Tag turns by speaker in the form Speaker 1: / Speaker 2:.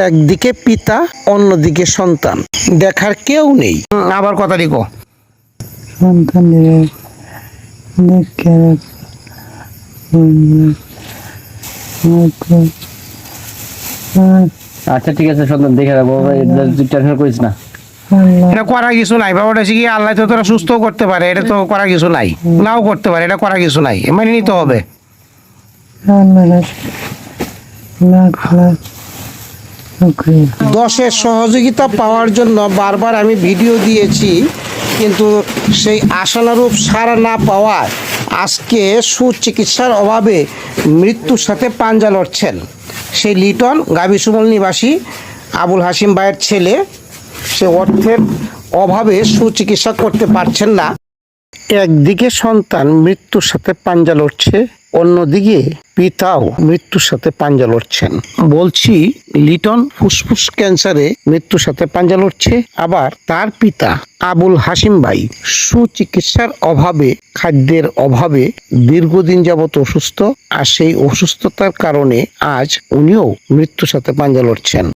Speaker 1: একদিকে পিতা, অন্যদিকে সন্তান, দেখার কেউ নেই। আবার কথা লিখো।
Speaker 2: সন্তানের দেখে
Speaker 3: আচ্ছা ঠিক আছে, সন্তান দেখে রাখবো, টেনশন করিস না।
Speaker 1: এটা করা কিছু নাই বাবা, এটা কি আল্লাহ তো তোরা সুস্থ করতে পারে, এটা তো করা কিছু নাই, নাও করতে পারে, এটা করা কিছু নাই, মেনে নিতে হবে। দশের সহযোগিতা পাওয়ার জন্য বারবার আমি ভিডিও দিয়েছি, কিন্তু সেই আশানুরূপ সাড়া না পাওয়ায় আজকে সুচিকিৎসার অভাবে মৃত্যুর সাথে পাঞ্জা লড়ছেন সেই লিটন গাবিসুমল নিবাসী আবুল হাসিম ভাইয়ের ছেলে। সে অর্থের অভাবে সুচিকিৎসা করতে পারছেন না। একদিকে সন্তান মৃত্যুর সাথে পাঞ্জা লড়ছে, অন্যদিকে পিতাও মৃত্যুর সাথে পাঞ্জা লড়ছেন। বলছি, লিটন ফুসফুস ক্যান্সারে মৃত্যুর সাথে পাঞ্জা লড়ছে, আবার তার পিতা আবুল হাসিম ভাই সুচিকিৎসার অভাবে, খাদ্যের অভাবে দীর্ঘদিন যাবত অসুস্থ, আর সেই অসুস্থতার কারণে আজ উনিও মৃত্যুর সাথে পাঞ্জা লড়ছেন।